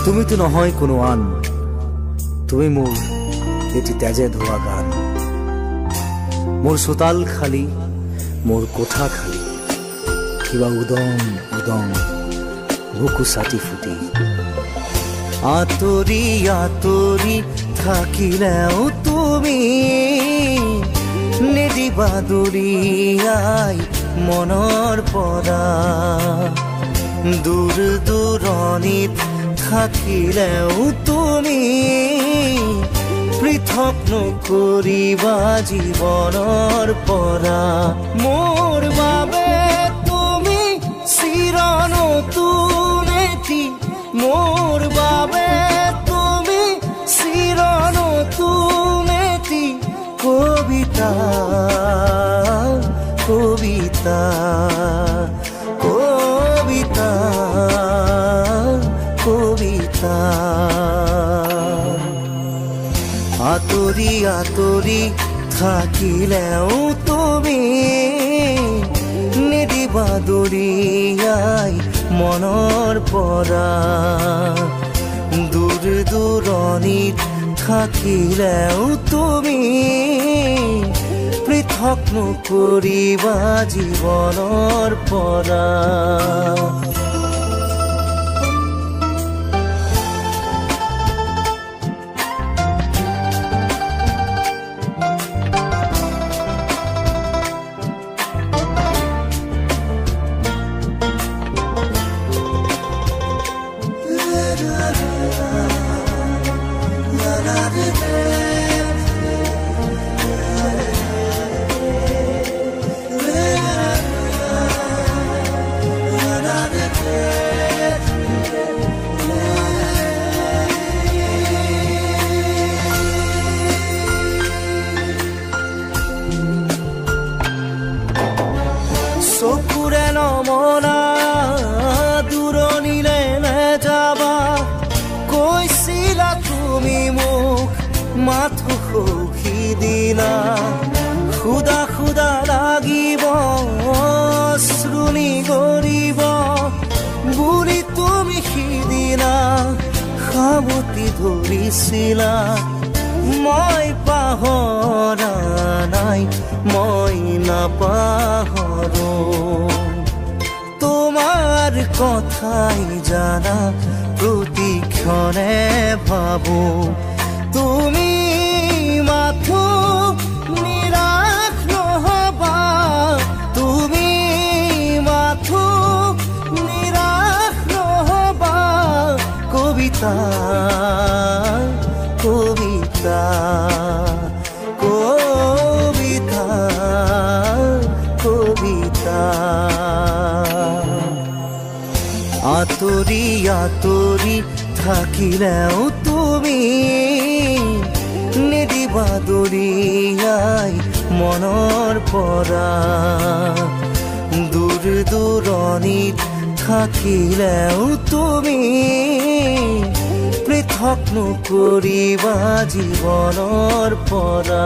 তুমি তো নহয় কোনো আন, তুমি মোৰ এটি তেজে ধোৱা গান। মোৰ চোতাল খালী, মোৰ কোঠা খালী, কিবা উদং উদং বুকু চাটি ফুটি। আঁতৰি আঁতৰি থাকিলেও তুমি নিদিবা দূৰিয়াই মনৰ পৰা। দূৰ দূৰণিত থাকিলেও তুমি পৃথক নকৰিবা জীৱনৰ পৰা। মোৰ বাবে তুমি চিৰ নতুন এটি, মোৰ বাবে তুমি চিৰ নতুন এটি কবিতা, কবিতা, কবিতা, কবিতা। আঁতৰি আঁতৰি থাকিলেও তুমি নিদিবা দূৰিয়াই মনৰ পৰা। দূৰ দূৰণিত থাকিলেও তুমি পৃথক নকৰিবা জীৱনৰ পৰা। চকুৰে নমনা দূৰণিলে নেযাবা, কৈছিলা তুমি মোক মাথো সখি দিলা। খুদা খুদা লাগিব শ্ৰুণি গৰিব বুলি তুমি সিদিনা সাৱটি ধৰিছিলা। মই পাহৰা নাই, মই নাপাহৰো তোমাৰ কথাই জানা প্ৰতিক্ষণে ভাবো। তুমি মাথো নিৰাশ নহবা, তুমি মাথো নিৰাশ নহবা। কবিতা, কবিতা, কবিতা, কবিতা। আঁতৰি আঁতৰি থাকিলেও তুমি নিদিবা দূৰিয়াই মনৰ পৰা। দূৰ দূৰণিত থাকিলেও তুমি পৃথক নকৰিবা জীৱনৰ পৰা।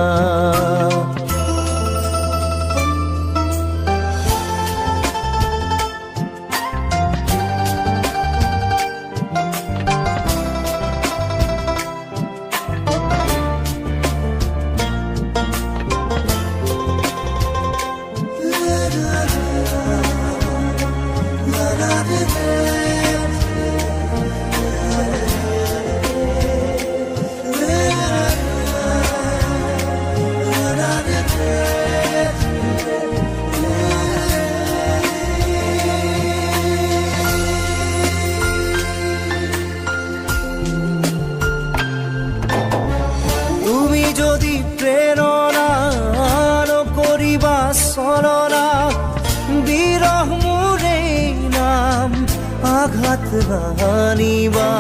আঘাত নানিবা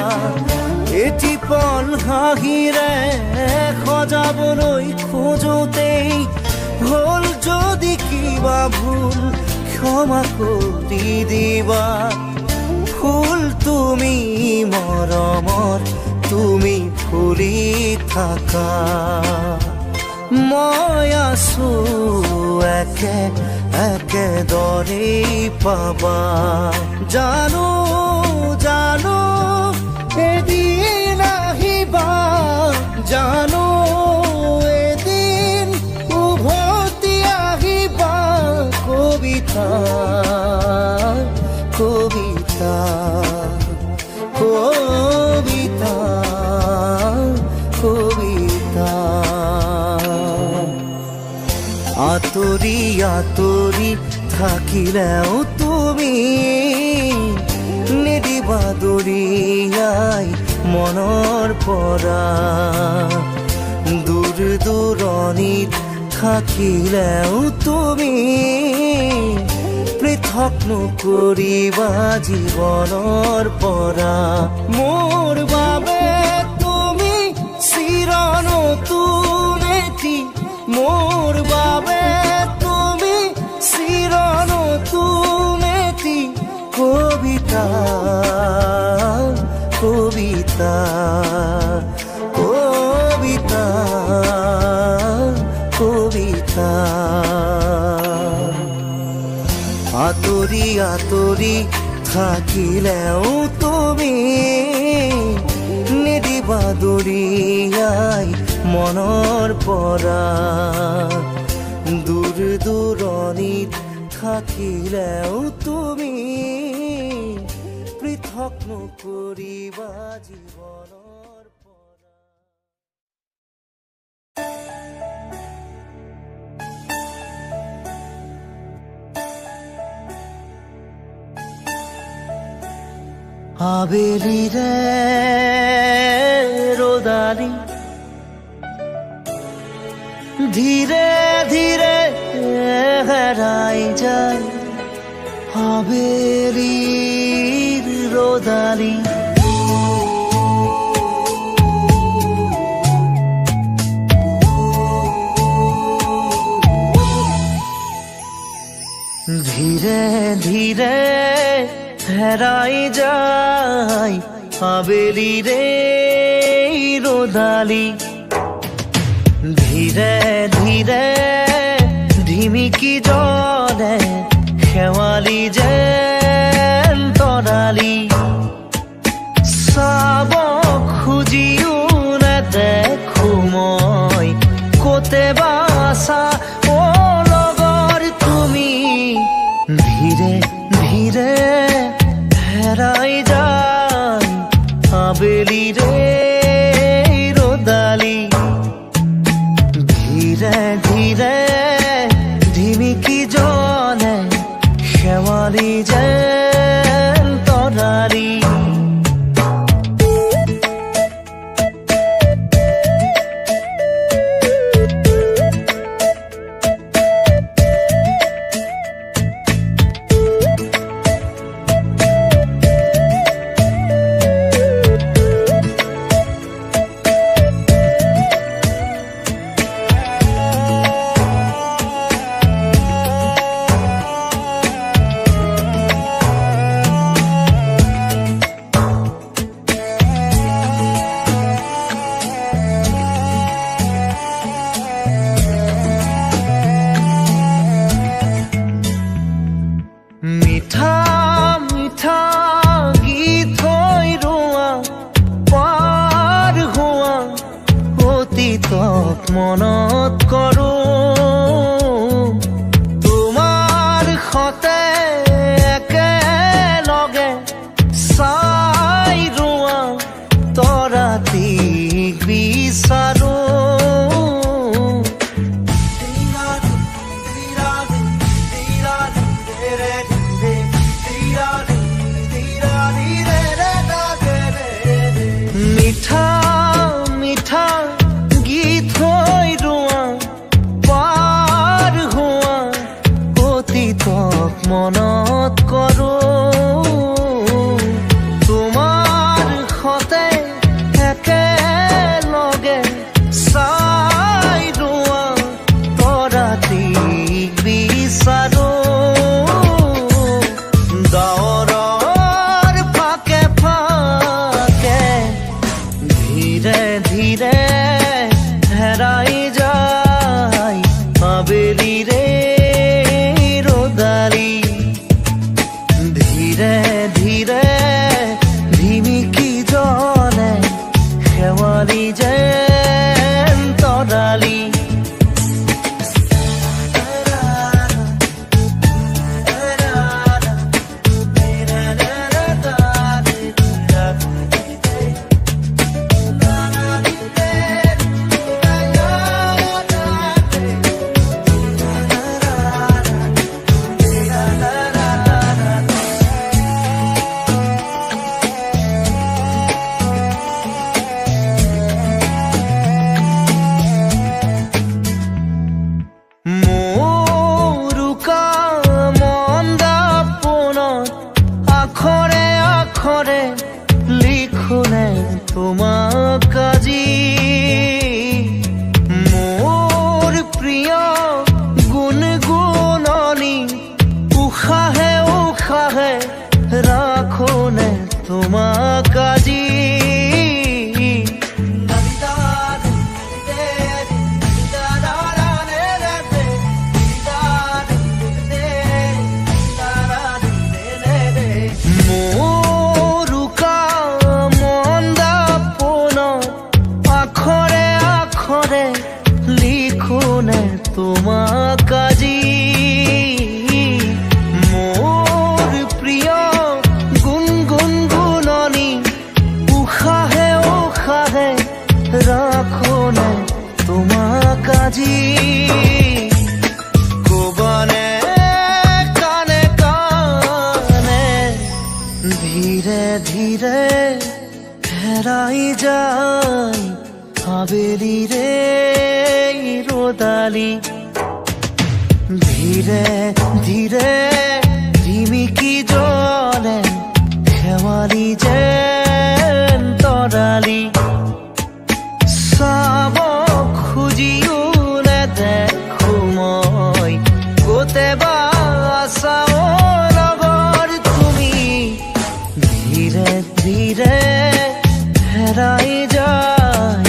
এটি পল হাঁহিৰে সজাবলৈ খোজোতেই হ'ল যদি কিবা ভুল ক্ষমা কৰি দিবা। ফুল তুমি মৰমৰ তুমি ফুলি থাকা, মই আছো একেদৰেই পাবা। জানো জানো এদিন আহিবা, জানো এদিন উভতি আহিবা। কবিতা কবিতা কবিতা কবিতা। আঁতৰি আঁতৰি থাকিলেও তুমি নিদিবা দৰিয়াই মনৰ পৰা। দূৰ দূৰণিত থাকিলেও তুমি পৃথক নকৰিবা জীৱনৰ পৰা। মোৰ বাবে তুমি চিৰ নতুন এটি, মোৰ বাবে তুমি চিৰ নতুন এটি কবিতা কবিতা কবিতা কবিতা। আঁতৰি আঁতৰি থাকিলেও তুমি নিদিবা দৰিয়াই মনৰ পৰা। দূৰ দূৰণিত থাকিলেও তুমি পৃথক নকৰিবা জীৱনৰ পৰা। আবেলিৰে ৰ'দালি ধীৰে ধীৰে হেৰাই যায়। আবেলিৰ ৰ'দালি ধীৰে ধীৰে হেৰাই যায়। আবেলিৰে ৰ'দালি ধীৰে ধীৰে ধিমিকি জ্বলে শেৱালি যেন তৰালি। চাব খুজিও নেদেখো মই ক'তে বাছা অ লগৰ তুমি। ধীৰে ধীৰে হেৰাই যায় আবেলিৰে ৰ'দালি। ধীৰে ধীৰে ধিমিকি জ্বলে শেৱালি যেন তৰালি। ধীৰে ঝিমিকি জলে খেৱালি যেন তৰালি চাব খুজিও নেদেখো মই গোটেবা আছাও লগৰ তুমি ধীৰে ধীৰে হেৰাই যায়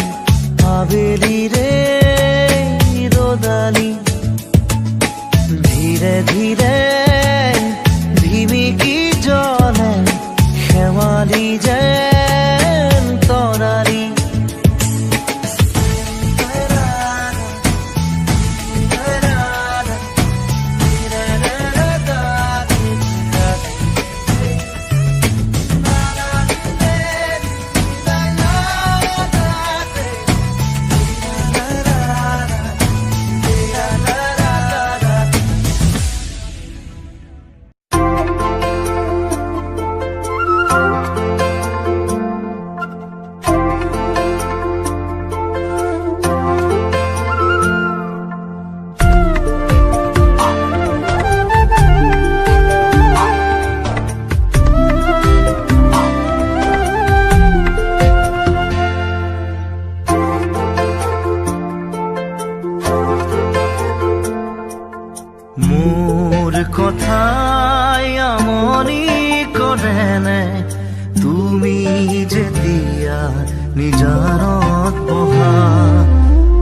আবেলিৰে ৰ'দালি ধীৰে ধীৰে ঝিমিকি জলে খেৱালি যেন তৰালি মোৰ কথাই আমনি কৰেনে তুমি যেতিয়া নিজানত বহা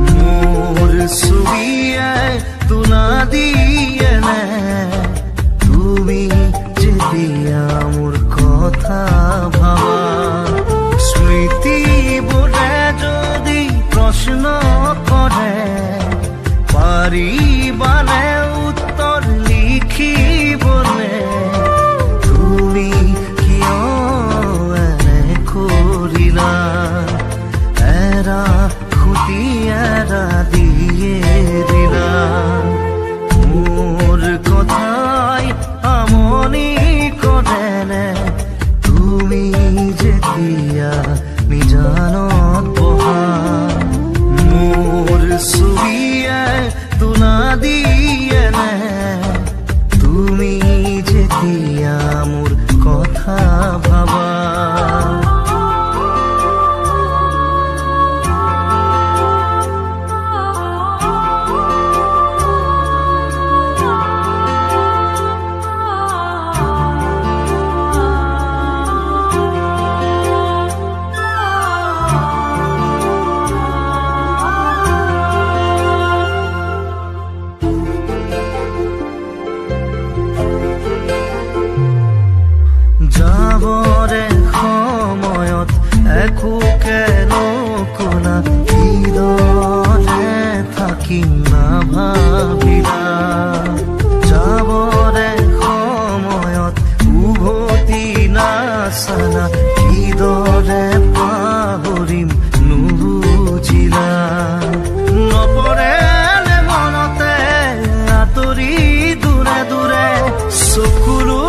মোৰ ছবিয়ে তুলা দিয়েনে তুমি যেতিয়া মোৰ কথা ভাবা স্মৃতিবোৰে যদি প্ৰশ্ন কৰে পাৰিবানে উত্তৰ লিখিবনে তুমি কিয় এনে কৰিলা এৰা খুটি এৰা দিয়ে দিলা মোৰ কথাই আমনি কৰেনে তুমি যেতিয়া নিজানত বহা মোৰ ছবিয়ে তুলা দিয়েনে তুমি যেতিয়া মোৰ কথা ভাবা যাবৰে সময়ত একোকে নকলা হৃদয়ে থাকি নাভাবিলা যাবৰে সময়ত উভতি নাচালা হৃদয়ে পাহৰিম নুবুজিলা নপৰে মনতে আঁতৰি দূৰে দূৰে চকুলো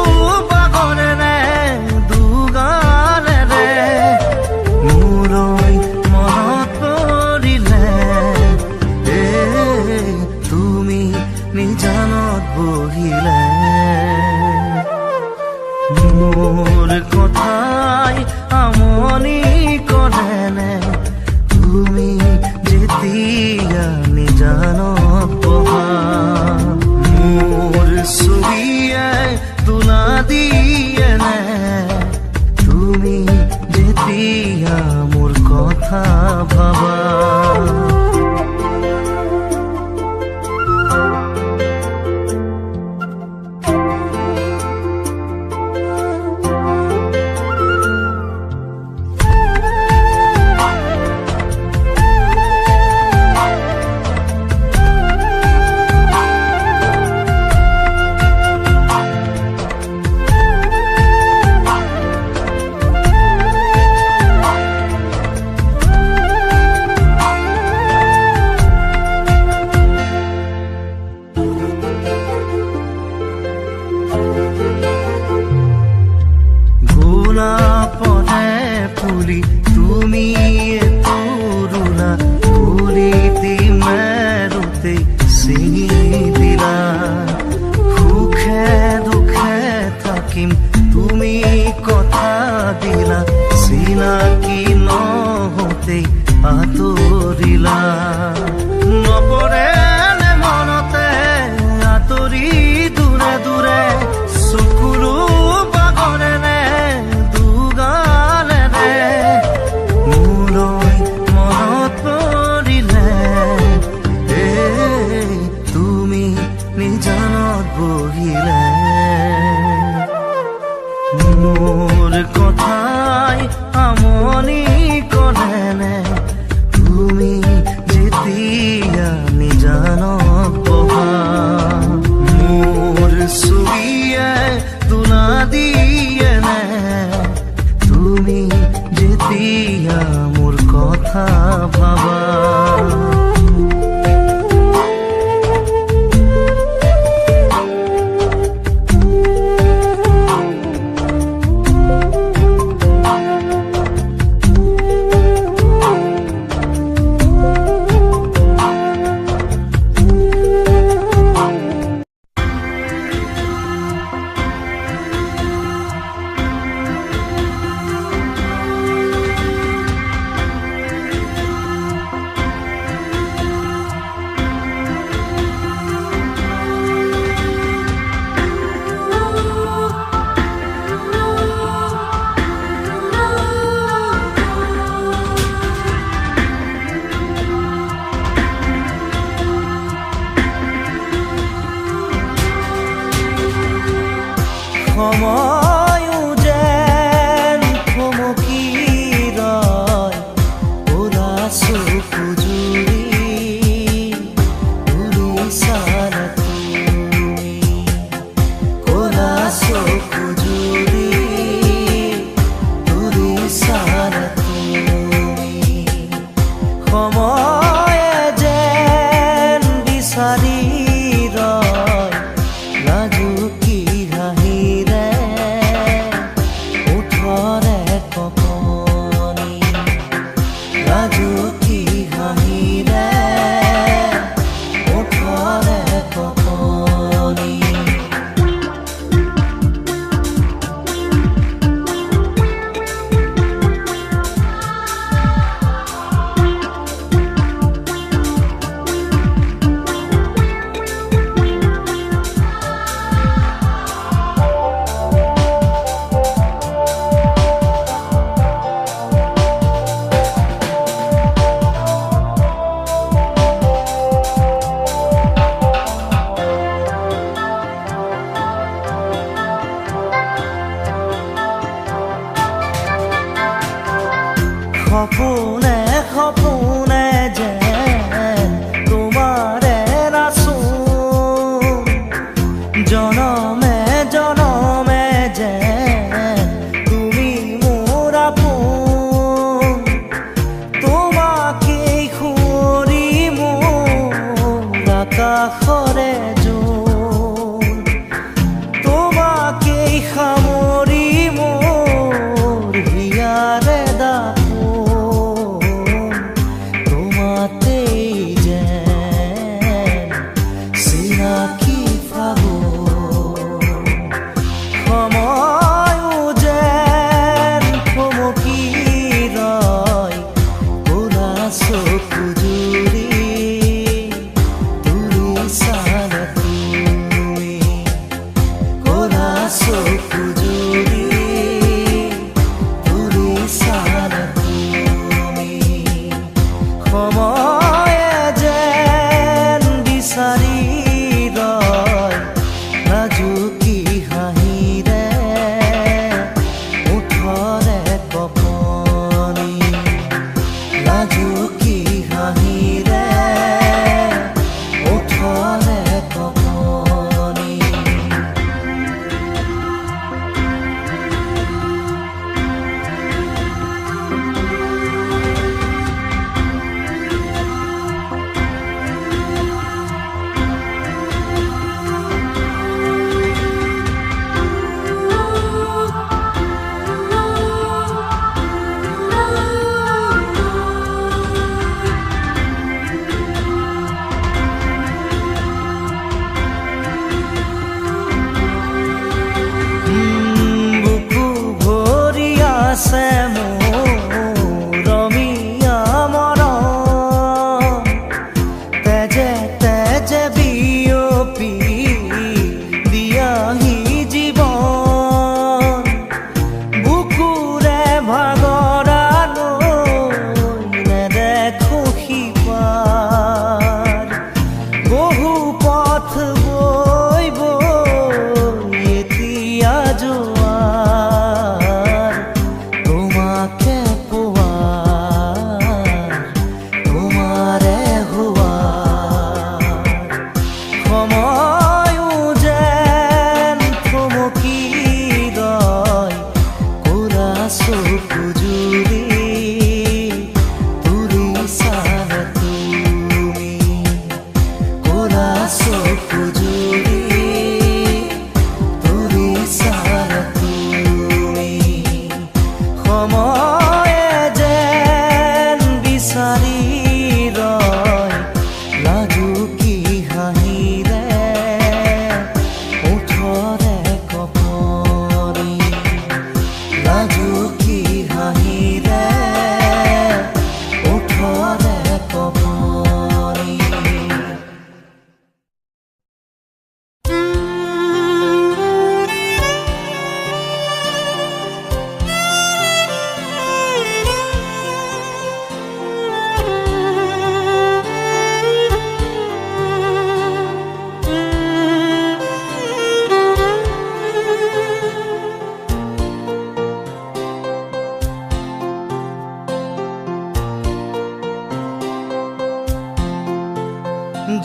নিজানত বহিলে মোৰ কথাই আমনি কৰেনে তুমি যেতিয়া নিজানত বহা মোৰ ছবিয়ে তুলা দিয়েনে তুমি যেতিয়া মোৰ কথা ভাবা বহিলে মোৰ কথাই আমনি কৰেনে তুমি যেতিয়া নিজানত বহা মোৰ ছবিয়ে তোলা দিয়ে নে তুমি যেতিয়া মোৰ কথা ভাবা সময়ো যেন থমকি ৰয় ওলা চকু জুৰি উৰিছাৰ তুমি ক'লা চকু জুৰি উৰিছাৰ তুমি সময়ে যেন বিচাৰি ৰয় লাজুকী সপোনে সপোনে যেন তোমাৰে নাচোঁ জনমে জনমে যেন তুমি মোৰ আপোন তোমাকেই সুঁৱৰি মোৰ আকাশৰে জোন তোমাকেই সামৰি মোৰ হিয়াৰে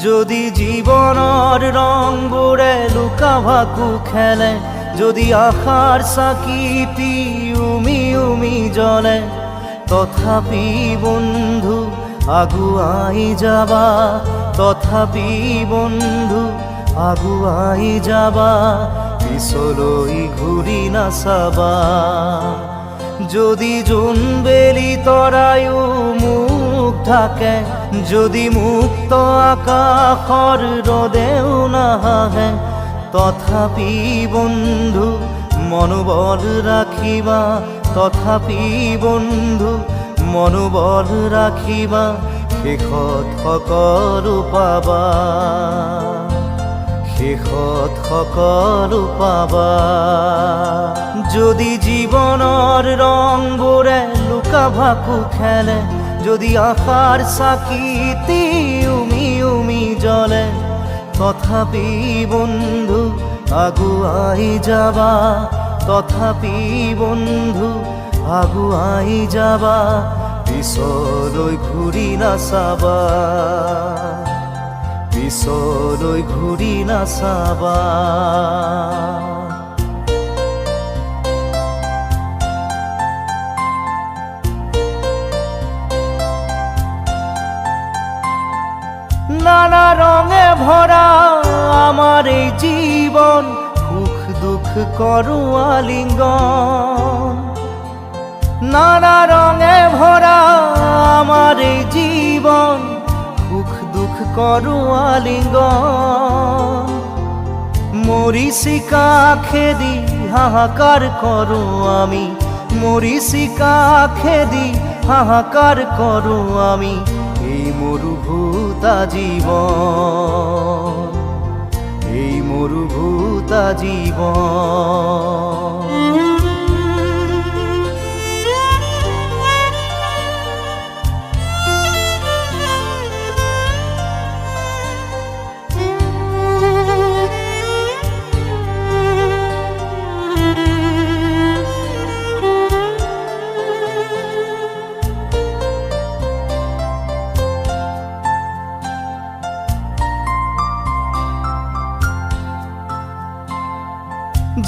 যদি জীবনৰ ৰংবোৰে লুকা ভাকু খেলে, যদি আশাৰ চাকি উমি উমি জ্বলে, তথাপি বন্ধু আগুৱাই যাবা, তথাপি বন্ধু আগুৱাই যাবা, পিছলৈ ঘূৰি নাচাবা। যদি জোনবেলি তৰায়ো মুখ ঢাকে, যদি মুক্ত আকাশৰ ৰদেও নাহাহে, তথাপি বন্ধু মনোবল ৰাখিবা, তথাপি বন্ধু মনোবল ৰাখিবা, শেষত সকলো পাবা, শেষত সকলো পাবা। যদি জীৱনৰ ৰংবোৰে লুকা ভাকু খেলে, যদি আশাৰ চাকি উমি উমি জ্বলে, তথাপি বন্ধু আগুৱাই যাবা, তথাপি বন্ধু আগুৱাই যাবা, পিছলৈ ঘূৰি নাচাবা, পিছলৈ ঘূৰি নাচাবা। নানা রঙে ভরা আমার এই জীবন, সুখ দুঃখ করু আলিঙ্গন। নানা রঙে ভরা আমার এই জীবন, সুখ দুঃখ করু আলিঙ্গন। মরিচিকা খেদি হাহাকার করু আমি, মরিচিকা খেদি হাহাকার করু আমি, এই মরুভূতা জীবন, এই মরুভূতা জীবন।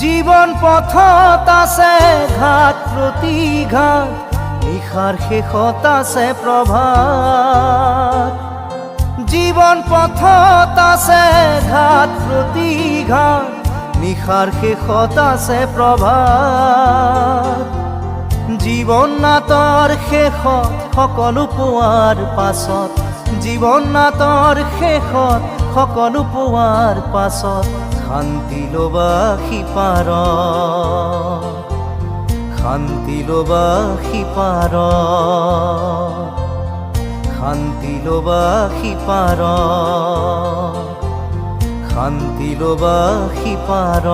জীবন পথত আছে ঘাট প্ৰতিঘাট, নিশাৰ শেষত আছে প্ৰভাত। জীবন পথত আছে ঘাট প্ৰতিঘাট, নিশাৰ শেষত আছে প্ৰভাত। জীৱন নাটৰ শেষত সকলো পোৱাৰ পাছত, জীৱন নাটৰ শেষত সকলো পোৱাৰ পাছত, শান্তি ল'বা সিপাৰত, শান্তি ল'বা সিপাৰত, শান্তি ল'বা সিপাৰত, শান্তি ল'বা সিপাৰত।